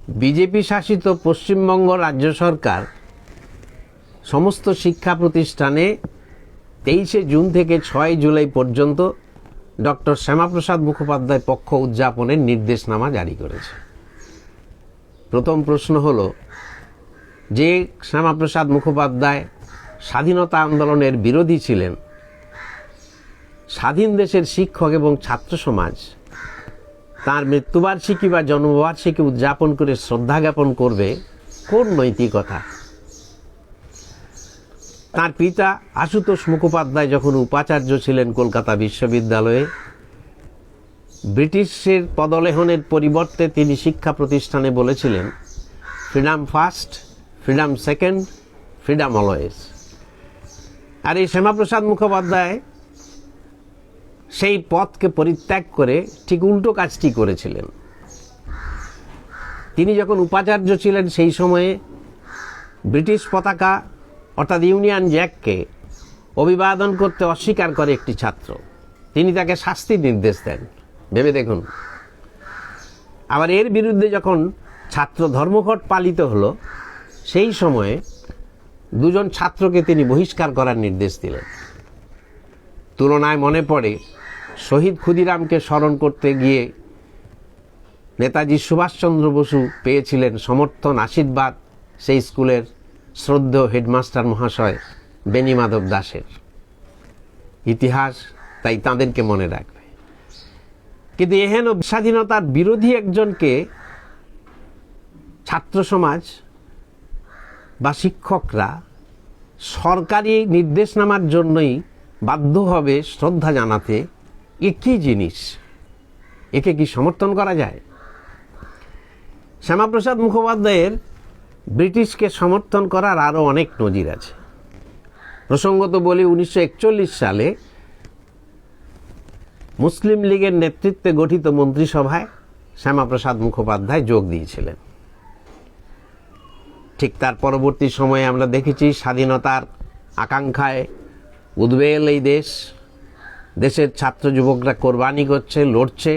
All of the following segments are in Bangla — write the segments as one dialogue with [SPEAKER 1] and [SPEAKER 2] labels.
[SPEAKER 1] বিজেপি শাসিত পশ্চিমবঙ্গ রাজ্য সরকার সমস্ত শিক্ষা প্রতিষ্ঠানে 23শে জুন থেকে 6 জুলাই পর্যন্ত ডক্টর শ্যামাপ্রসাদ মুখোপাধ্যায় পক্ষ উদযাপনের নির্দেশনামা জারি করেছে। প্রথম প্রশ্ন হলো যে শ্যামাপ্রসাদ মুখোপাধ্যায় স্বাধীনতা আন্দোলনের বিরোধী ছিলেন, স্বাধীন দেশের শিক্ষক এবং ছাত্র সমাজ তার মৃত্যুবার্ষিকী বা জন্মবার্ষিকী উদযাপন করে শ্রদ্ধা জ্ঞাপন করবে কোন নৈতিকতা? তার পিতা আশুতোষ মুখোপাধ্যায় যখন উপাচার্য ছিলেন কলকাতা বিশ্ববিদ্যালয়ে, ব্রিটিশের পদলেহনের পরিবর্তে তিনি শিক্ষা প্রতিষ্ঠানে বলেছিলেন, freedom first, freedom second, freedom always. আর এই শ্যামাপ্রসাদ মুখোপাধ্যায় সেই পথকে পরিত্যাগ করে ঠিক উল্টো কাজটি করেছিলেন। তিনি যখন উপাচার্য ছিলেন সেই সময়ে ব্রিটিশ পতাকা অর্থাৎ ইউনিয়ন জ্যাককে অভিবাদন করতে অস্বীকার করে একটি ছাত্র, তিনি তাকে শাস্তির নির্দেশ দেন। ভেবে দেখুন। আবার এর বিরুদ্ধে যখন ছাত্র ধর্মঘট পালিত হলো, সেই সময়ে দুজন ছাত্রকে তিনি বহিষ্কার করার নির্দেশ দিলেন। তুলনায় মনে পড়ে শহীদ ক্ষুদিরামকে স্মরণ করতে গিয়ে নেতাজি সুভাষচন্দ্র বসু পেয়েছিলেন সমর্থন, আশীর্বাদ সেই স্কুলের শ্রদ্ধেয় হেডমাস্টার মহাশয় বেনি মাধব দাসের। ইতিহাস তাই তাঁদেরকে মনে রাখবে। কিন্তু এহেন স্বাধীনতার বিরোধী একজনকে ছাত্র সমাজ বা শিক্ষকরা সরকারি নির্দেশনামার জন্যই বাধ্য হবে শ্রদ্ধা জানাতে, এ কী জিনিস? একে কি সমর্থন করা যায়? শ্যামাপ্রসাদ মুখোপাধ্যায়ের ব্রিটিশকে সমর্থন করার আরও অনেক নজির আছে। প্রসঙ্গত বলি, 1941 সালে মুসলিম লীগের নেতৃত্বে গঠিত মন্ত্রিসভায় শ্যামাপ্রসাদ মুখোপাধ্যায় যোগ দিয়েছিলেন। ঠিক তার পরবর্তী সময়ে আমরা দেখেছি স্বাধীনতার আকাঙ্ক্ষায় উদ্বেল এই দেশের ছাত্র যুবকরা কোরবানি করছে, লড়ছে,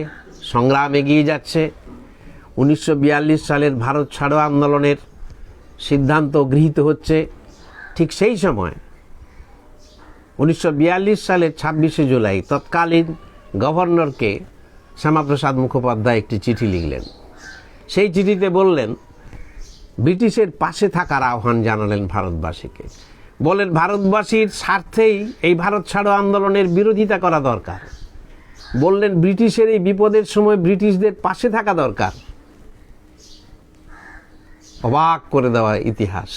[SPEAKER 1] সংগ্রাম এগিয়ে যাচ্ছে। 1942 সালের ভারত ছাড়ো আন্দোলনের সিদ্ধান্ত গৃহীত হচ্ছে। ঠিক সেই সময় 1942 সালের 26শে জুলাই তৎকালীন গভর্নরকে শ্যামাপ্রসাদ মুখোপাধ্যায় একটি চিঠি লিখলেন। সেই চিঠিতে বললেন, ব্রিটিশের পাশে থাকার আহ্বান জানালেন ভারতবাসীকে। বলেন, ভারতবাসীর স্বার্থেই এই ভারত ছাড়ো আন্দোলনের বিরোধিতা করা দরকার। বললেন, ব্রিটিশের এই বিপদের সময় ব্রিটিশদের পাশে থাকা দরকার। অবাক করে দেওয়া ইতিহাস।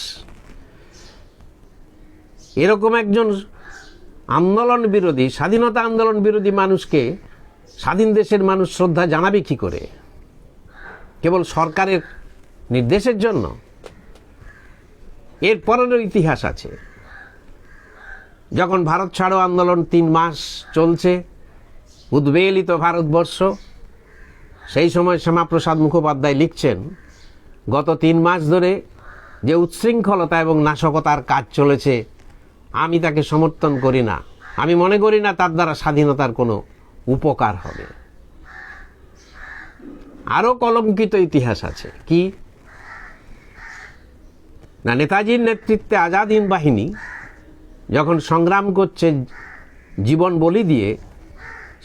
[SPEAKER 1] এরকম একজন আন্দোলন বিরোধী, স্বাধীনতা আন্দোলন বিরোধী মানুষকে স্বাধীন দেশের মানুষ শ্রদ্ধা জানাবে কি করে? কেবল সরকারের নির্দেশের জন্য? এর পরেরও ইতিহাস আছে। যখন ভারত ছাড়ো আন্দোলন 3 মাস চলছে, উদ্বেলিত ভারতবর্ষ, সেই সময় শ্যামাপ্রসাদ মুখোপাধ্যায় লিখছেন, গত 3 মাস ধরে যে উচ্ছৃঙ্খলতা এবং নাশকতার কাজ চলেছে, আমি তাকে সমর্থন করি না। আমি মনে করি না তার দ্বারা স্বাধীনতার কোনো উপকার হবে। আরও কলঙ্কিত ইতিহাস আছে। কি না, নেতাজির নেতৃত্বে আজাদ হিন্দ বাহিনী যখন সংগ্রাম করছে জীবন বলি দিয়ে,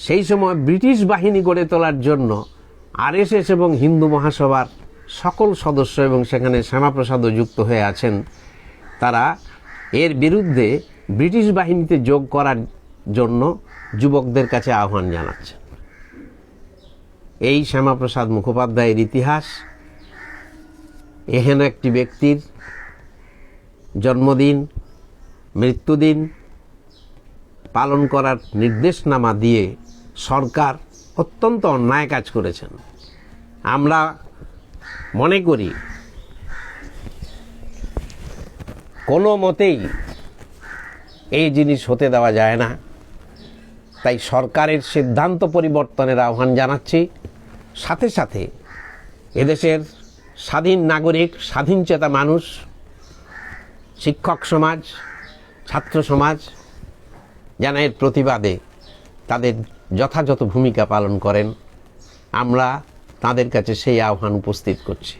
[SPEAKER 1] সেই সময় ব্রিটিশ বাহিনী গড়ে তোলার জন্য আরএসএস এবং হিন্দু মহাসভার সকল সদস্য, এবং সেখানে শ্যামাপ্রসাদও যুক্ত হয়ে আছেন, তারা এর বিরুদ্ধে ব্রিটিশ বাহিনীতে যোগ করার জন্য যুবকদের কাছে আহ্বান জানাচ্ছেন। এই শ্যামাপ্রসাদ মুখোপাধ্যায়ের ইতিহাস। এহেন একটি ব্যক্তির জন্মদিন, মৃত্যুদিন পালন করার নির্দেশনামা দিয়ে সরকার অত্যন্ত অন্যায় কাজ করেছেন। আমরা মনে করি কোনো মতেই এই জিনিস হতে দেওয়া যায় না। তাই সরকারের সিদ্ধান্ত পরিবর্তনের আহ্বান জানাচ্ছি। সাথে সাথে এদেশের স্বাধীন নাগরিক, স্বাধীন চেতা মানুষ, শিক্ষক সমাজ, ছাত্র সমাজ যেন এর প্রতিবাদে তাদের যথাযথ ভূমিকা পালন করেন। আমরা তাদের কাছে সেই আহ্বান উপস্থিত করছি।